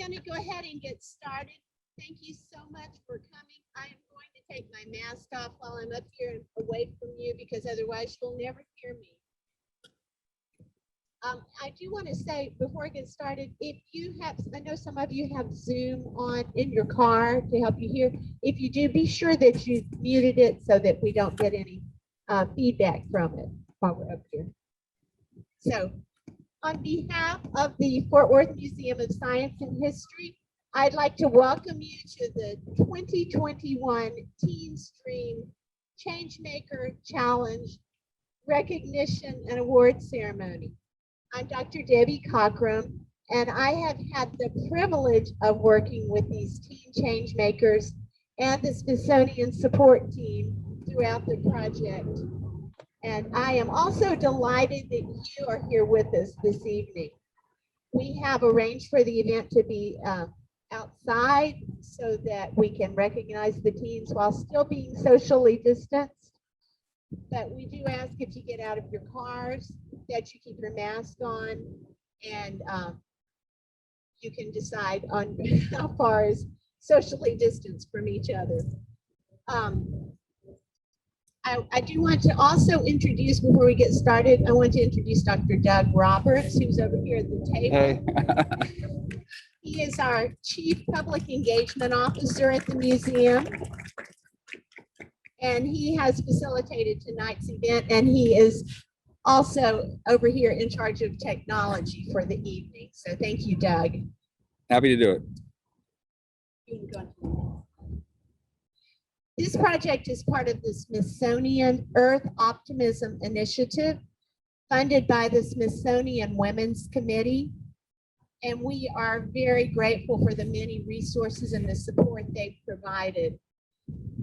going to go ahead and get started. Thank you so much for coming. I am going to take my mask off while I'm up here and away from you because otherwise you'll never hear me. I do want to say before I get started, if you have, I know some of you have Zoom on in your car to help you hear. If you do, be sure that you muted it so that we don't get any feedback from it while we're up here. So on behalf of the Fort Worth Museum of Science and History, I'd like to welcome you to the 2021 Teens Dream Changemaker Challenge Recognition and Award Ceremony. I'm Dr. Debbie Cockerham, and I have had the privilege of working with these teen change makers and the Smithsonian support team throughout the project. And I am also delighted that you are here with us this evening. We have arranged for the event to be outside so that we can recognize the teens while still being socially distanced. But we do ask if you get out of your cars that you keep your mask on, and you can decide on how far is socially distanced from each other. I do want to also introduce, before we get started, I want to introduce Dr. Doug Roberts, who's over here at the table. Hey. He is our Chief Public Engagement Officer at the museum. And he has facilitated tonight's event, and he is also over here in charge of technology for the evening. So thank you, Doug. Happy to do it. This project is part of the Smithsonian Earth Optimism Initiative, funded by the Smithsonian Women's Committee. And we are very grateful for the many resources and the support they've provided.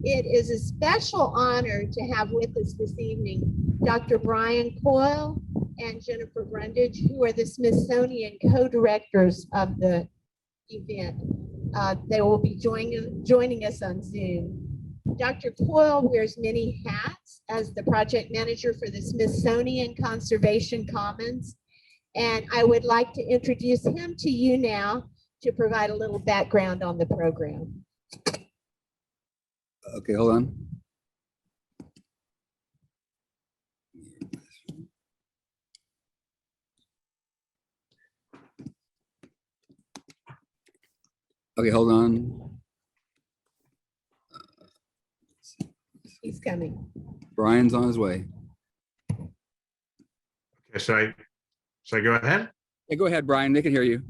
It is a special honor to have with us this evening Dr. Brian Coyle and Jennifer Brundage, who are the Smithsonian co-directors of the event. They will be joining us on Zoom. Dr. Coyle wears many hats as the project manager for the Smithsonian Conservation Commons, and I would like to introduce him to you now to provide a little background on the program. Okay, hold on. Okay, hold on. He's coming. Brian's on his way. Okay, should I go ahead? Yeah, go ahead, Brian. They can hear you.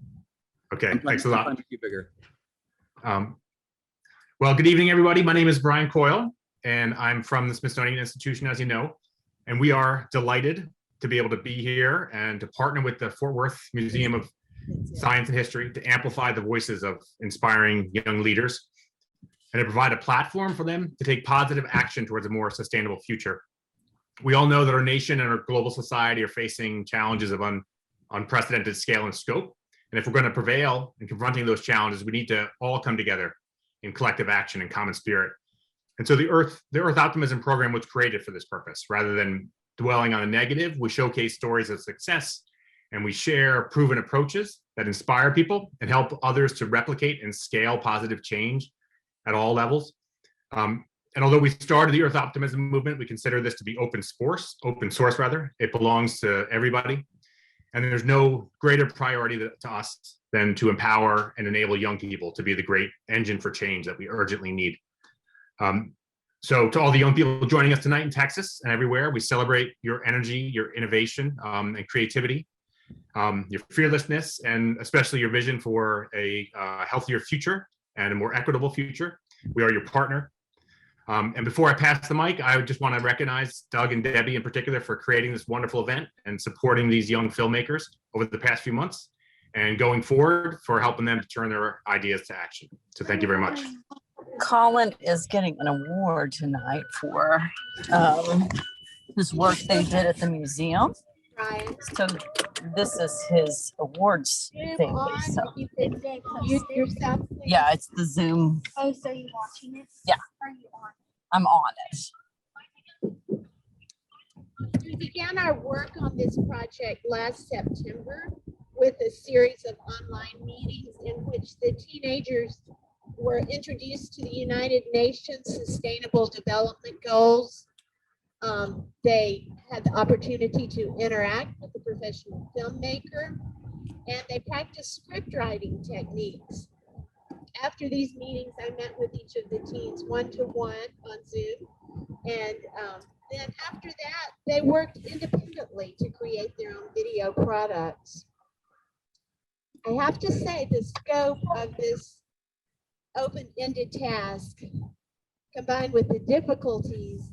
Okay, thanks a lot. I'm make you bigger. Well, good evening, everybody. My name is Brian Coyle, and I'm from the Smithsonian Institution, as you know, and we are delighted to be able to be here and to partner with the Fort Worth Museum of Science and History to amplify the voices of inspiring young leaders and to provide a platform for them to take positive action towards a more sustainable future. We all know that our nation and our global society are facing challenges of unprecedented scale and scope. And if we're going to prevail in confronting those challenges, we need to all come together in collective action and common spirit. And so the Earth Optimism program was created for this purpose. Rather than dwelling on the negative, we showcase stories of success, and we share proven approaches that inspire people and help others to replicate and scale positive change at all levels. And although we started the Earth Optimism movement, we consider this to be open source. It belongs to everybody. And there's no greater priority to us than to empower and enable young people to be the great engine for change that we urgently need. So to all the young people joining us tonight in Texas and everywhere, we celebrate your energy, your innovation, and creativity, your fearlessness, and especially your vision for a healthier future and a more equitable future. We are your partner. And before I pass the mic, I just want to recognize Doug and Debbie in particular for creating this wonderful event and supporting these young filmmakers over the past few months, and going forward for helping them to turn their ideas to action. So thank you very much. Colin is getting an award tonight for his work they did at the museum. Brian. So this is his awards thing. So You can mute yourself. Please. yeah, it's the Zoom. Oh, so you're watching it? Yeah. Are you on? I'm on it. We began our work on this project last September with a series of online meetings in which the teenagers were introduced to the United Nations Sustainable Development Goals. They had the opportunity to interact with the professional filmmaker, and they practiced script writing techniques. After these meetings, I met with each of the teens one-to-one on Zoom, and then after that, they worked independently to create their own video products. I have to say the scope of this open-ended task, combined with the difficulties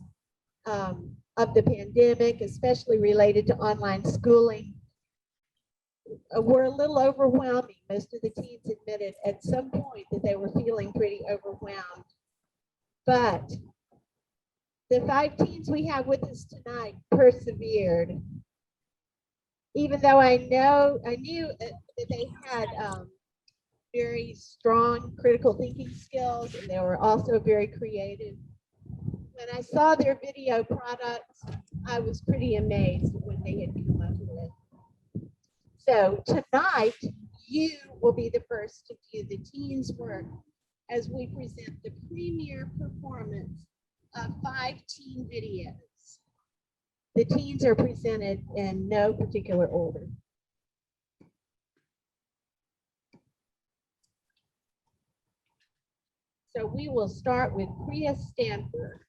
of the pandemic, especially related to online schooling, were a little overwhelming. Most of the teens admitted at some point that they were feeling pretty overwhelmed. But the 5 teens we have with us tonight persevered. Even though I knew that they had very strong critical thinking skills, and they were also very creative. When I saw their video products, I was pretty amazed at what they had come up with. So tonight, you will be the first to view the teens' work as we present the premiere performance of 5 teen videos. The teens are presented in no particular order. So we will start with Priya Stanford.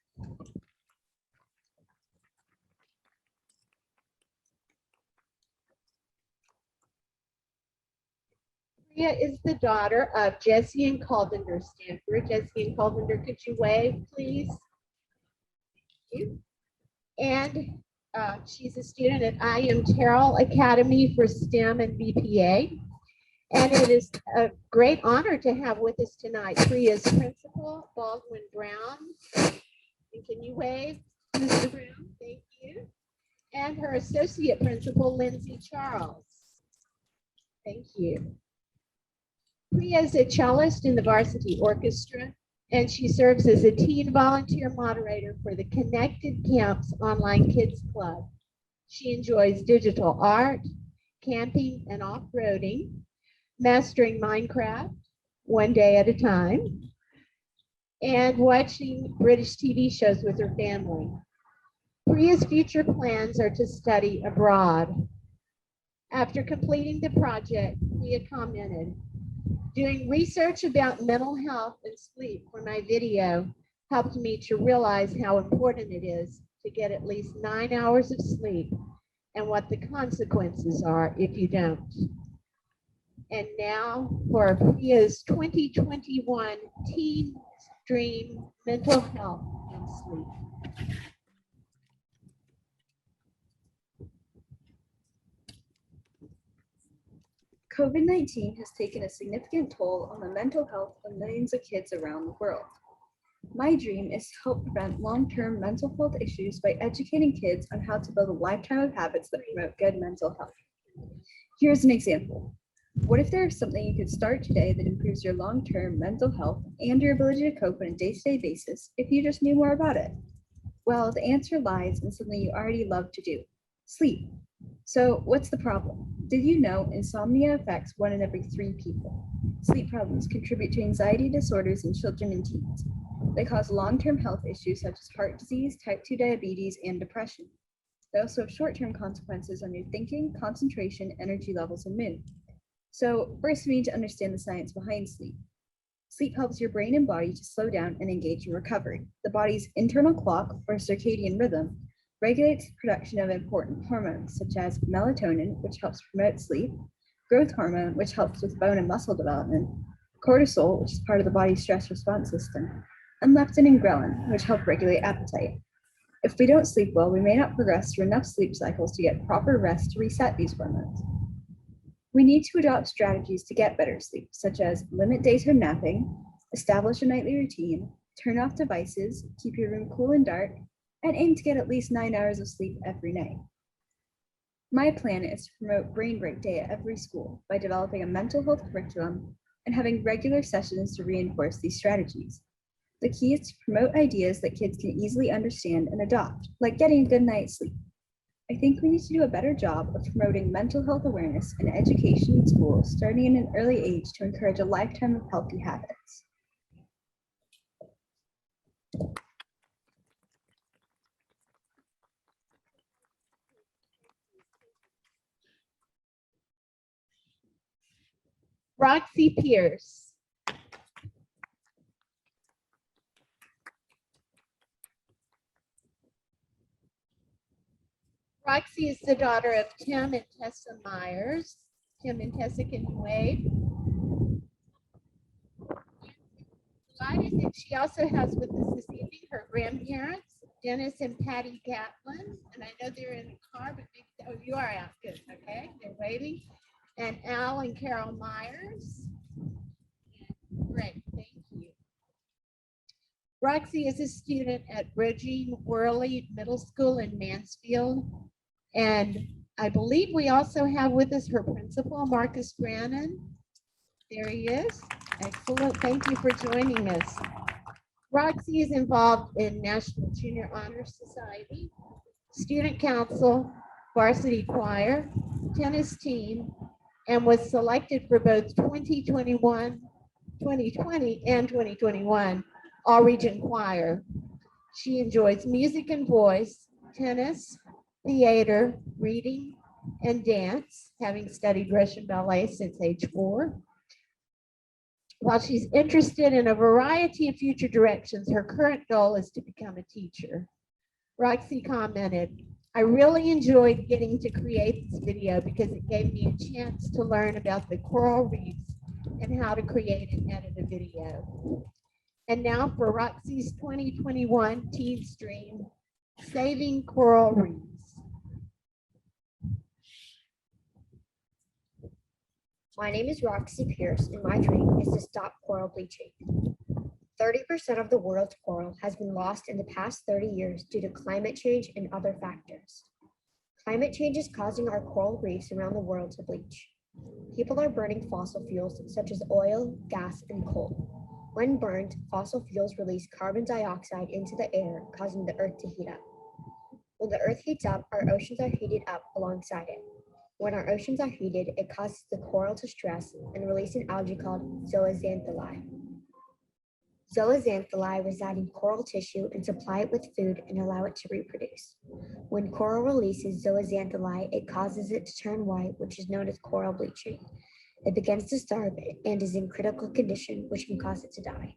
Priya is the daughter of Jesse and Calvender Stanford. Jesse and Calvender, could you wave, please? Thank you. And she's a student at IM Terrell Academy for STEM and BPA. And it is a great honor to have with us tonight Priya's principal, Baldwin Brown. And can you wave, Mr. Brown? Thank you. And her associate principal, Lindsay Charles. Thank you. Priya is a cellist in the varsity orchestra, and she serves as a teen volunteer moderator for the Connected Camps Online Kids Club. She enjoys digital art, camping and off-roading, mastering Minecraft one day at a time, and watching British TV shows with her family. Priya's future plans are to study abroad. After completing the project, Priya commented, "Doing research about mental health and sleep for my video helped me to realize how important it is to get at least 9 hours of sleep and what the consequences are if you don't." And now for Priya's 2021 Teens Dream Mental Health and Sleep. COVID-19 has taken a significant toll on the mental health of millions of kids around the world. My dream is to help prevent long-term mental health issues by educating kids on how to build a lifetime of habits that promote good mental health. Here's an example. What if there is something you could start today that improves your long-term mental health and your ability to cope on a day-to-day basis if you just knew more about it? Well, the answer lies in something you already love to do: sleep. So what's the problem? Did you know insomnia affects 1 in every 3 people? Sleep problems contribute to anxiety disorders in children and teens. They cause long-term health issues such as heart disease, type 2 diabetes, and depression. They also have short-term consequences on your thinking, concentration, energy levels, and mood. So first, we need to understand the science behind sleep. Sleep helps your brain and body to slow down and engage in recovery. The body's internal clock, or circadian rhythm, regulates the production of important hormones such as melatonin, which helps promote sleep, growth hormone, which helps with bone and muscle development, cortisol, which is part of the body's stress response system, and leptin and ghrelin, which help regulate appetite. If we don't sleep well, we may not progress through enough sleep cycles to get proper rest to reset these hormones. We need to adopt strategies to get better sleep, such as limit daytime napping, establish a nightly routine, turn off devices, keep your room cool and dark, and aim to get at least 9 hours of sleep every night. My plan is to promote Brain Break Day at every school by developing a mental health curriculum and having regular sessions to reinforce these strategies. The key is to promote ideas that kids can easily understand and adopt, like getting a good night's sleep. I think we need to do a better job of promoting mental health awareness and education in schools starting at an early age to encourage a lifetime of healthy habits. Roxy Pierce. Roxy is the daughter of Tim and Tessa Myers. Tim and Tessa, can you wave? Delighted that she also has with us this evening her grandparents, Dennis and Patty Gatlin. And I know they're in the car, but maybe, oh, you are out. Good. Okay. They're waving. And Al and Carol Myers. Great. Thank you. Roxy is a student at Bridging Worley Middle School in Mansfield. And I believe we also have with us her principal, Marcus Brannon. There he is. Excellent. Thank you for joining us. Roxy is involved in National Junior Honor Society, Student Council, Varsity Choir, tennis team, and was selected for both 2020 and 2021 All-Region Choir. She enjoys music and voice, tennis, theater, reading, and dance, having studied Russian ballet since age 4. While she's interested in a variety of future directions, her current goal is to become a teacher. Roxy commented, "I really enjoyed getting to create this video because it gave me a chance to learn about the coral reefs and how to create and edit a video." And now for Roxy's 2021 Teens Dream, Saving Coral Reefs. My name is Roxy Pierce, and my dream is to stop coral bleaching. 30% of the world's coral has been lost in the past 30 years due to climate change and other factors. Climate change is causing our coral reefs around the world to bleach. People are burning fossil fuels such as oil, gas, and coal. When burned, fossil fuels release carbon dioxide into the air, causing the earth to heat up. When the earth heats up, our oceans are heated up alongside it. When our oceans are heated, it causes the coral to stress and release an algae called zooxanthellae. Zooxanthellae reside in coral tissue and supply it with food and allow it to reproduce. When coral releases zooxanthellae, it causes it to turn white, which is known as coral bleaching. It begins to starve and is in critical condition, which can cause it to die.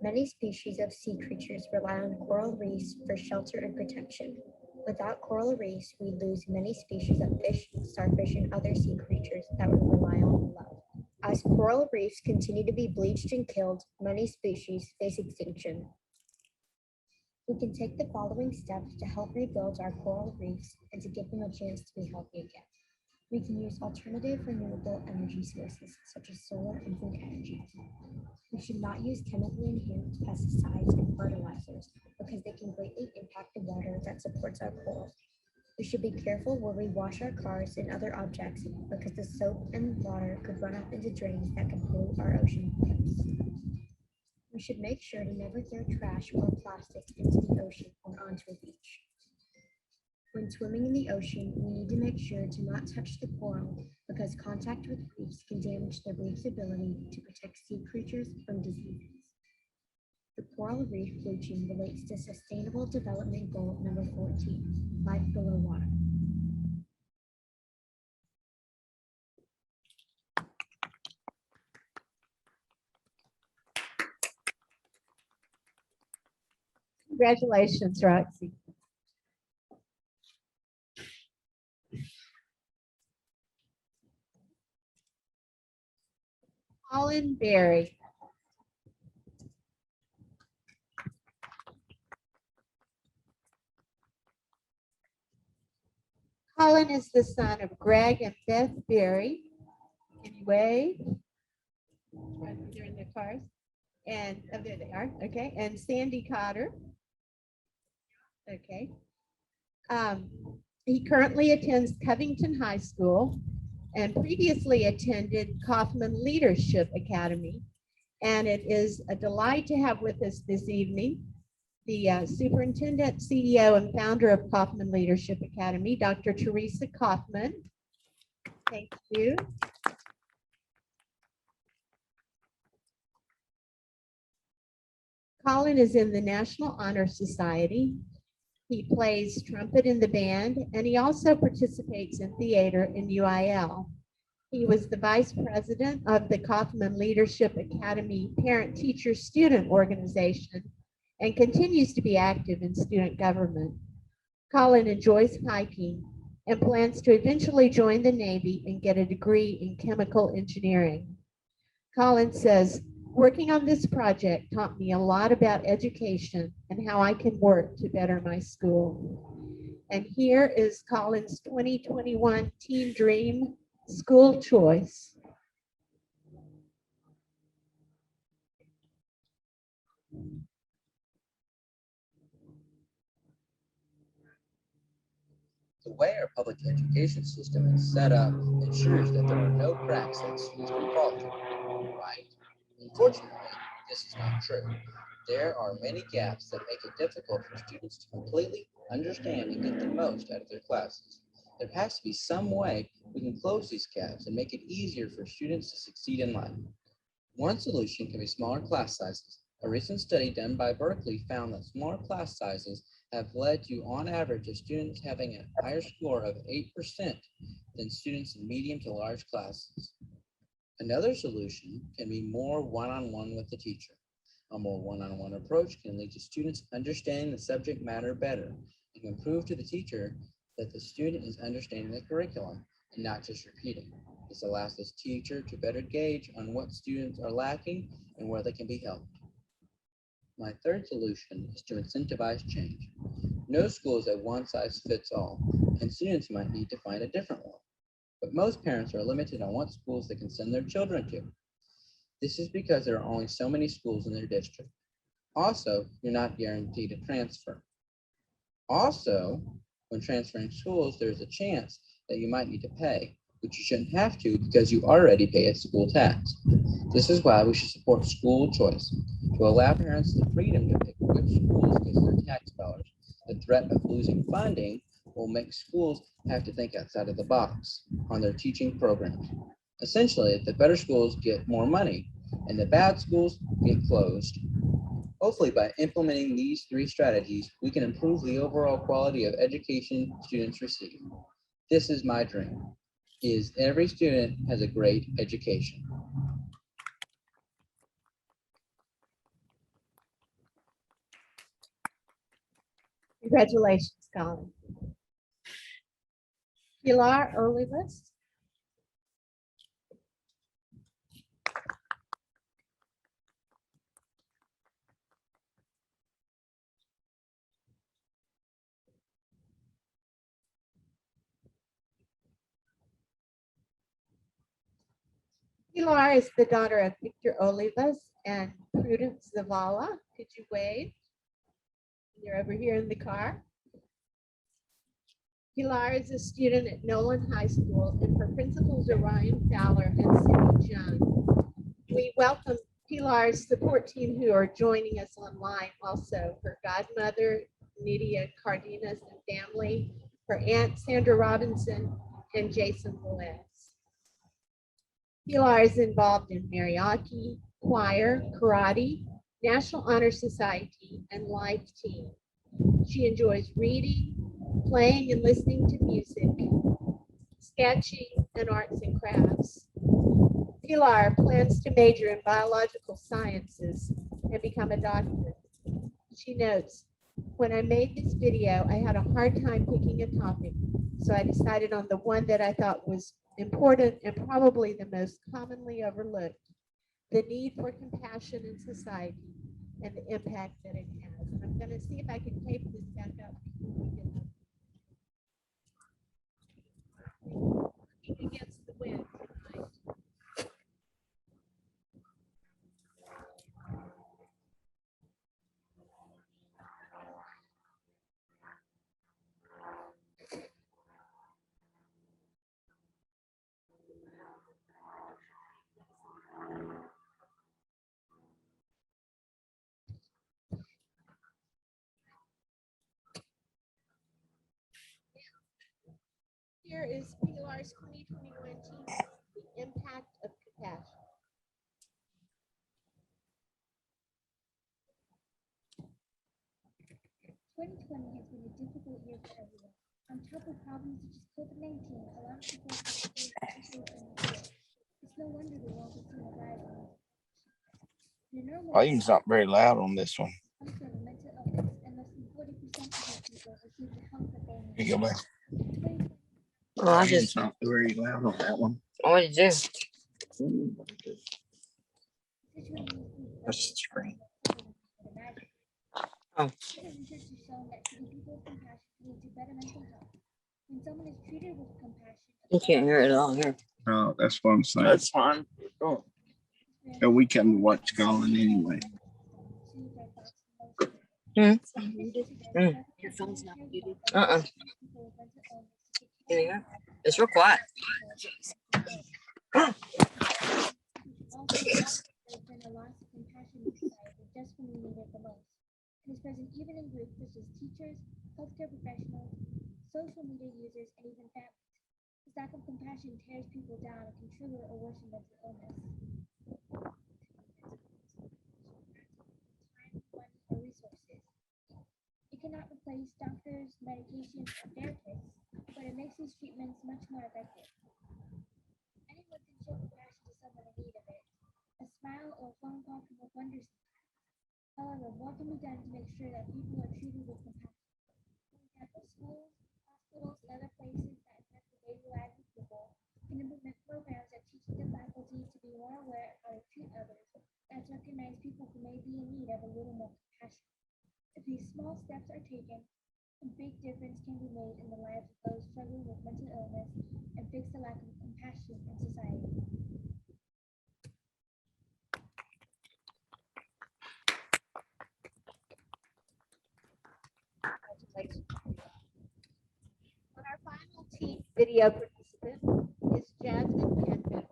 Many species of sea creatures rely on coral reefs for shelter and protection. Without coral reefs, we lose many species of fish, starfish, and other sea creatures that we rely on and love. As coral reefs continue to be bleached and killed, many species face extinction. We can take the following steps to help rebuild our coral reefs and to give them a chance to be healthy again. We can use alternative renewable energy sources such as solar and wind energy. We should not use chemically enhanced pesticides and fertilizers because they can greatly impact the water that supports our coral. We should be careful where we wash our cars and other objects because the soap and water could run off into drains that can pollute our ocean waters. We should make sure to never throw trash or plastic into the ocean or onto a beach. When swimming in the ocean, we need to make sure to not touch the coral because contact with reefs can damage the reef's ability to protect sea creatures from diseases. The coral reef bleaching relates to Sustainable Development Goal number 14, life below water. Congratulations, Roxy. Colin Berry. Colin is the son of Greg and Beth Berry. Anyway, they're in their cars. And oh, there they are. Okay. And Sandy Cotter. Okay. He currently attends Covington High School and previously attended Kaufman Leadership Academy. And it is a delight to have with us this evening the superintendent, CEO, and founder of Kaufman Leadership Academy, Dr. Teresa Kaufman. Thank you. Colin is in the National Honor Society. He plays trumpet in the band, and he also participates in theater in UIL. He was the vice president of the Kaufman Leadership Academy Parent-Teacher-Student Organization and continues to be active in student government. Colin enjoys hiking and plans to eventually join the Navy and get a degree in chemical engineering. Colin says, working on this project taught me a lot about education and how I can work to better my school. And here is Colin's 2021 Teen Dream School Choice. The way our public education system is set up ensures that there are no cracks that students can fall through, right? Unfortunately, this is not true. There are many gaps that make it difficult for students to completely understand and get the most out of their classes. There has to be some way we can close these gaps and make it easier for students to succeed in life. One solution can be smaller class sizes. A recent study done by Berkeley found that smaller class sizes have led to, on average, of students having a higher score of 8% than students in medium to large classes. Another solution can be more one-on-one with the teacher. A more one-on-one approach can lead to students understanding the subject matter better and can prove to the teacher that the student is understanding the curriculum and not just repeating. This allows the teacher to better gauge on what students are lacking and where they can be helped. My third solution is to incentivize change. No school is a one-size-fits-all, and students might need to find a different one. But most parents are limited on what schools they can send their children to. This is because there are only so many schools in their district. Also, you're not guaranteed a transfer. Also, when transferring schools, there's a chance that you might need to pay, which you shouldn't have to because you already pay a school tax. This is why we should support school choice, to allow parents the freedom to pick which schools gives their tax dollars. The threat of losing funding will make schools have to think outside of the box on their teaching programs. Essentially, the better schools get more money and the bad schools get closed. Hopefully, by implementing these three strategies, we can improve the overall quality of education students receive. This is my dream, is every student has a great education. Congratulations, Colin. Pilar Olivas. Pilar is the daughter of Victor Olivas and Prudence Zavala. Could you wave? You're over here in the car. Pilar is a student at Nolan High School, and her principals are Ryan Fowler and Cindy Jones. We welcome Pilar's support team who are joining us online also. Her godmother, Nydia Cardenas and family, her aunt, Sandra Robinson, and Jason Velez. Pilar is involved in mariachi, choir, karate, National Honor Society, and Life Team. She enjoys reading, playing and listening to music, sketching, and arts and crafts. Pilar plans to major in biological sciences and become a doctor. She notes, when I made this video, I had a hard time picking a topic, so I decided on the one that I thought was important and probably the most commonly overlooked, the need for compassion in society and the impact that it has. And I'm going to see if I can tape this back up. Against the wind tonight. here is Pilar's 2021 Teens, The Impact of Compassion. 2020 has been a difficult year for everyone. On top of problems such as COVID-19, a lot of people have experienced isolation and fear. It's no wonder the world has seen a rise in Volume's not very loud on this one. also the mental illness, and less than 40% of these people receive the help that they Here need. you go back. Well, I Volume's just, not very loud on that one. what did you do? That's the screen. Oh. Research has shown that treating people with compassion leads to better mental health. When someone is treated with compassion, You can't hear it all here. No, that's what I'm saying. That's fine. Oh. And we come to watch Colin anyway. Your phone's not muted. Can you hear? It's real quiet. Also, there's been a loss of compassion in society just when we need it the most. It is present even in groups such as teachers, healthcare professionals, social media users, and even families. This lack of compassion tears people down and can trigger or worsen mental illness. Time, money, or resources. It cannot replace doctors, medications, or therapists, but it makes these treatments much more effective. Anyone can show compassion to someone in need of it. A smile or a phone call can work wonders. However, more can be done to make sure that people are treated with compassion. For example, schools, hospitals, and other places that affect the daily lives of people can implement programs that teach the faculty to be more aware of how to treat others and to recognize people who may be in need of a little more compassion. If these small steps are taken, a big difference can be made in the lives of those struggling with mental illness and fix the lack of compassion in society. And our final team video participant is Jasmine Canfield.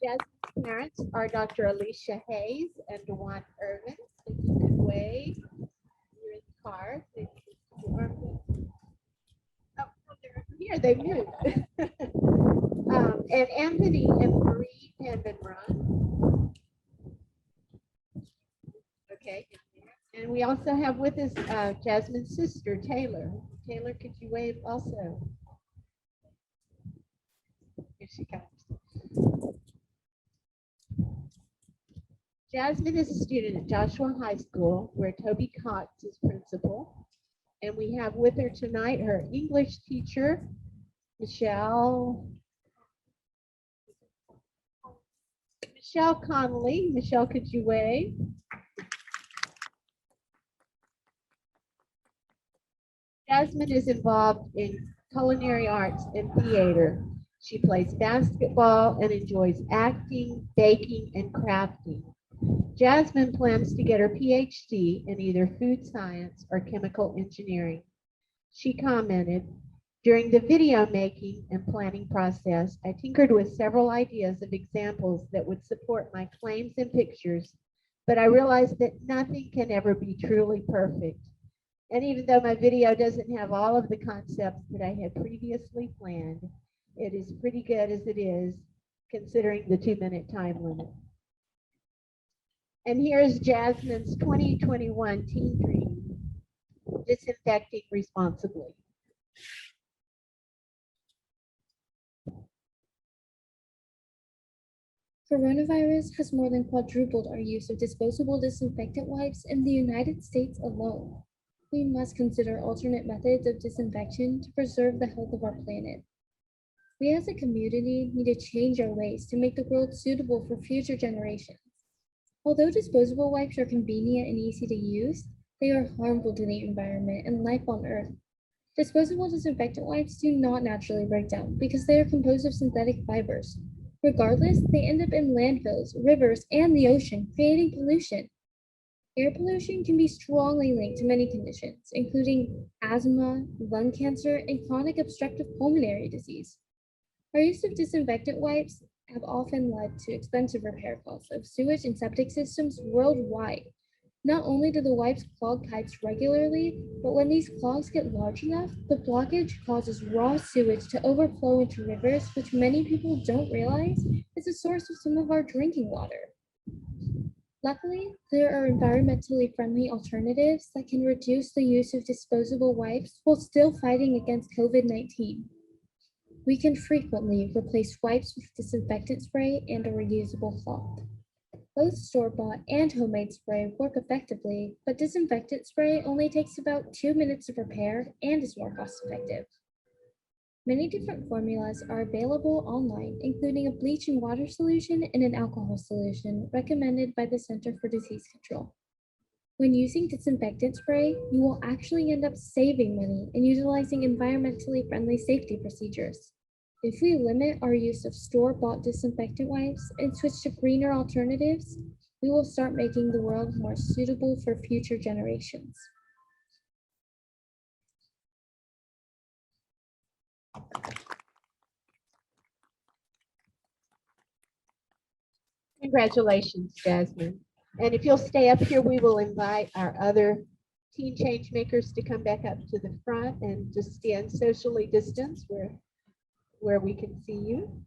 Jasmine's parents are Dr. Alicia Hayes and DeWan Irvin. If you could wave, you're in the car. So you can do arm wave. Oh, no, they're over here. They moved. And Anthony and Marie Pandenbrun. Okay. And we also have with us Jasmine's sister, Taylor. Taylor, could you wave also? Here she comes. Jasmine is a student at Joshua High School, where Toby Cox is principal. And we have with her tonight her English teacher, Michelle Connolly. Michelle, could you wave? Jasmine is involved in culinary arts and theater. She plays basketball and enjoys acting, baking, and crafting. Jasmine plans to get her PhD in either food science or chemical engineering. She commented, during the video making and planning process, I tinkered with several ideas of examples that would support my claims and pictures, but I realized that nothing can ever be truly perfect. And even though my video doesn't have all of the concepts that I had previously planned, it is pretty good as it is, considering the 2-minute time limit. And here's Jasmine's 2021 Teen Dream, Disinfecting Responsibly. Coronavirus has more than quadrupled our use of disposable disinfectant wipes in the United States alone. We must consider alternate methods of disinfection to preserve the health of our planet. We as a community need to change our ways to make the world suitable for future generations. Although disposable wipes are convenient and easy to use, they are harmful to the environment and life on Earth. Disposable disinfectant wipes do not naturally break down because they are composed of synthetic fibers. Regardless, they end up in landfills, rivers, and the ocean, creating pollution. Air pollution can be strongly linked to many conditions, including asthma, lung cancer, and chronic obstructive pulmonary disease. Our use of disinfectant wipes have often led to expensive repair costs of sewage and septic systems worldwide. Not only do the wipes clog pipes regularly, but when these clogs get large enough, the blockage causes raw sewage to overflow into rivers, which many people don't realize is a source of some of our drinking water. Luckily, there are environmentally friendly alternatives that can reduce the use of disposable wipes while still fighting against COVID-19. We can frequently replace wipes with disinfectant spray and a reusable cloth. Both store-bought and homemade spray work effectively, but disinfectant spray only takes about 2 minutes of repair and is more cost-effective. Many different formulas are available online, including a bleaching water solution and an alcohol solution recommended by the Center for Disease Control. When using disinfectant spray, you will actually end up saving money and utilizing environmentally friendly safety procedures. If we limit our use of store-bought disinfectant wipes and switch to greener alternatives, we will start making the world more suitable for future generations. Congratulations, Jasmine. And if you'll stay up here, we will invite our other teen change makers to come back up to the front and just stand socially distanced where we can see you.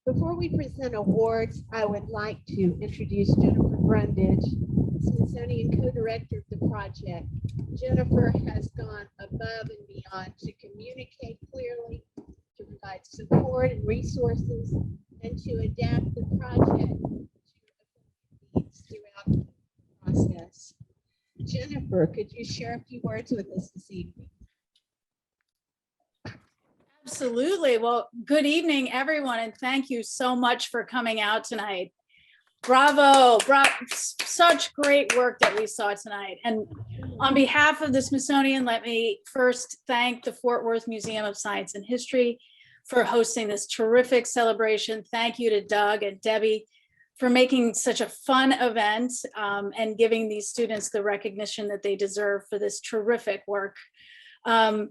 Before we present awards, I would like to introduce Jennifer Brundage, Smithsonian co-director of the project. Jennifer has gone above and beyond to communicate clearly, to provide support and resources, and to adapt the project to needs throughout the process. Jennifer, could you share a few words with us this evening? Absolutely. Well, good evening, everyone, and thank you so much for coming out tonight. Bravo, such great work that we saw tonight. And on behalf of the Smithsonian, let me first thank the Fort Worth Museum of Science and History for hosting this terrific celebration. Thank you to Doug and Debbie for making such a fun event and giving these students the recognition that they deserve for this terrific work.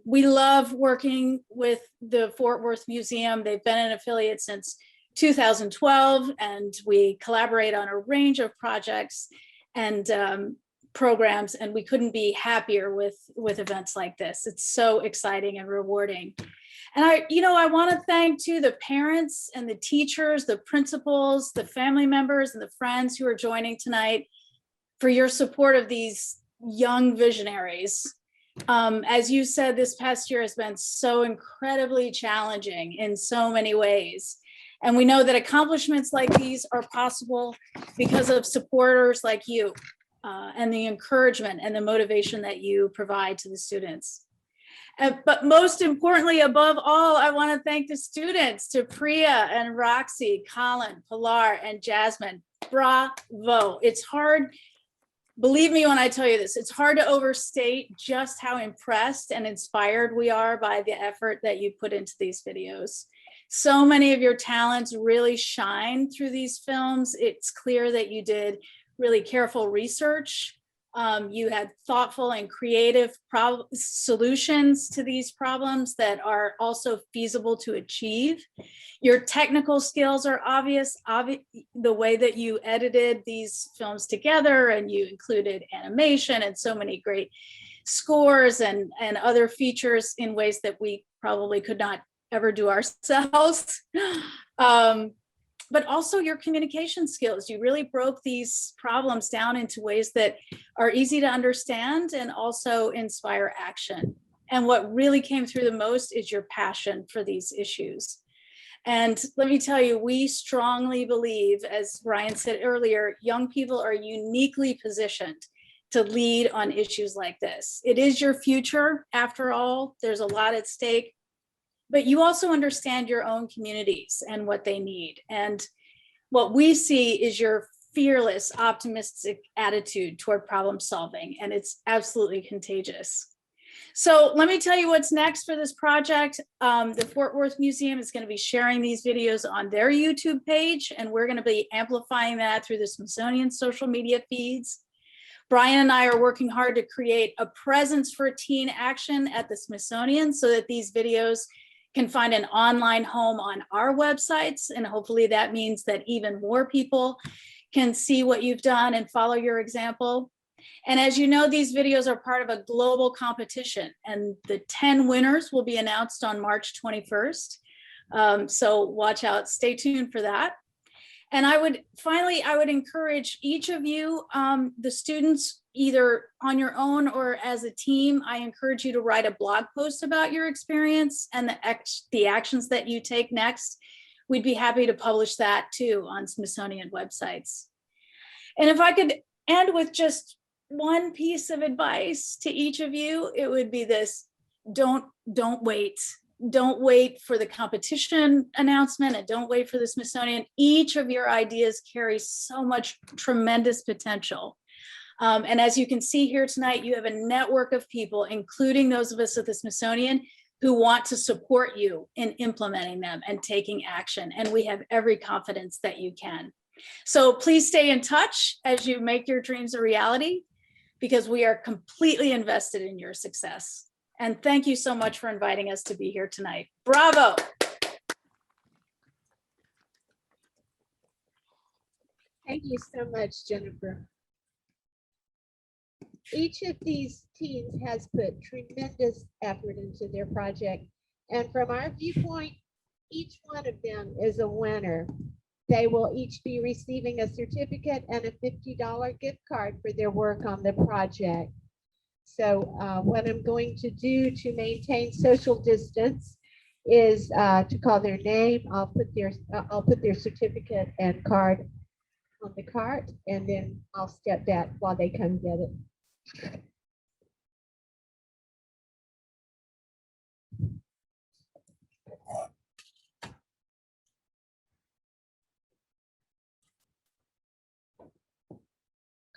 We love working with the Fort Worth Museum. They've been an affiliate since 2012, and we collaborate on a range of projects and programs, and we couldn't be happier with events like this. It's so exciting and rewarding. And I want to thank too the parents and the teachers, the principals, the family members, and the friends who are joining tonight for your support of these young visionaries. As you said, this past year has been so incredibly challenging in so many ways. And we know that accomplishments like these are possible because of supporters like you and the encouragement and the motivation that you provide to the students. But most importantly, above all, I want to thank the students, to Priya and Roxy, Colin, Pilar, and Jasmine. Bravo. It's hard. Believe me when I tell you this, it's hard to overstate just how impressed and inspired we are by the effort that you put into these videos. So many of your talents really shine through these films. It's clear that you did really careful research. You had thoughtful and creative solutions to these problems that are also feasible to achieve. Your technical skills are obvious, the way that you edited these films together, and you included animation and so many great scores and other features in ways that we probably could not ever do ourselves. But also your communication skills. You really broke these problems down into ways that are easy to understand and also inspire action. And what really came through the most is your passion for these issues. And let me tell you, we strongly believe, as Brian said earlier, young people are uniquely positioned to lead on issues like this. It is your future, after all. There's a lot at stake. But you also understand your own communities and what they need. And what we see is your fearless, optimistic attitude toward problem solving, and it's absolutely contagious. So let me tell you what's next for this project. The Fort Worth Museum is going to be sharing these videos on their YouTube page, and we're going to be amplifying that through the Smithsonian social media feeds. Brian and I are working hard to create a presence for teen action at the Smithsonian so that these videos can find an online home on our websites. And hopefully that means that even more people can see what you've done and follow your example. And as you know, these videos are part of a global competition, and the 10 winners will be announced on March 21st. So watch out, stay tuned for that. And I would encourage each of you, the students, either on your own or as a team, I encourage you to write a blog post about your experience and the actions that you take next. We'd be happy to publish that too on Smithsonian websites. And if I could end with just one piece of advice to each of you, it would be this: don't wait. Don't wait for the competition announcement, and don't wait for the Smithsonian. Each of your ideas carries so much tremendous potential. And as you can see here tonight, you have a network of people, including those of us at the Smithsonian, who want to support you in implementing them and taking action. And we have every confidence that you can. So please stay in touch as you make your dreams a reality, because we are completely invested in your success. And thank you so much for inviting us to be here tonight. Bravo. Thank you so much, Jennifer. Each of these teams has put tremendous effort into their project. And from our viewpoint, each one of them is a winner. They will each be receiving a certificate and a $50 gift card for their work on the project. So what I'm going to do to maintain social distance is to call their name. I'll put their certificate and card on the cart, and then I'll step back while they come get it.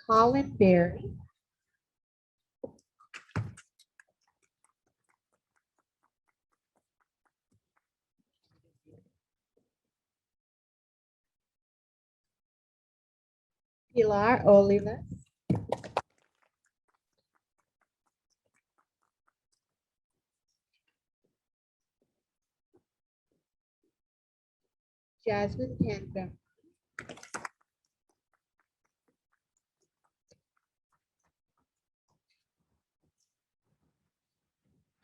Colin Berry. Pilar Olivas. Jasmine Panda.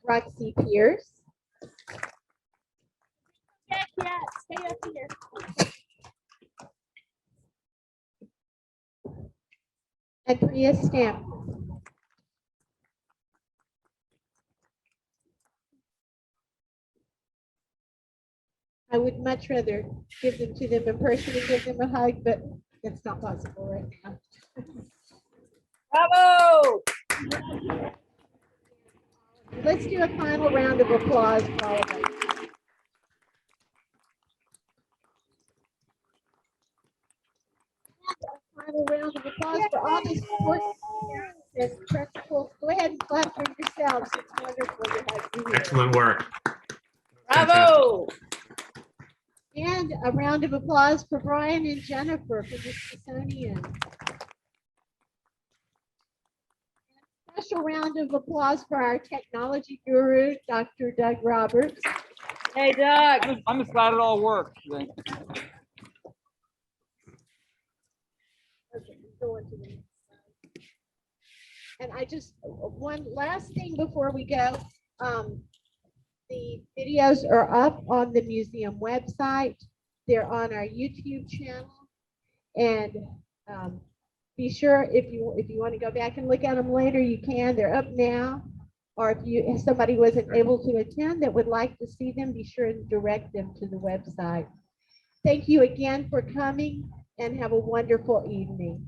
Roxy Pierce. Yeah, stay up here. And Priya Stamp. I would much rather give them to them in person and give them a hug, but that's not possible right now. Bravo. Let's do a final round of applause for all of them. Final round of applause for all the support parents and principals. Go ahead and clap for yourselves. It's wonderful to have you here. Excellent work. Bravo. And a round of applause for Brian and Jennifer from the Smithsonian. Special round of applause for our technology guru, Dr. Doug Roberts. Hey, Doug. I'm just glad it all worked. Okay, go on to the next slide. And I just, one last thing before we go. The videos are up on the museum website. They're on our YouTube channel. And be sure if you want to go back and look at them later, you can. They're up now. Or if somebody wasn't able to attend that would like to see them, be sure and direct them to the website. Thank you again for coming, and have a wonderful evening.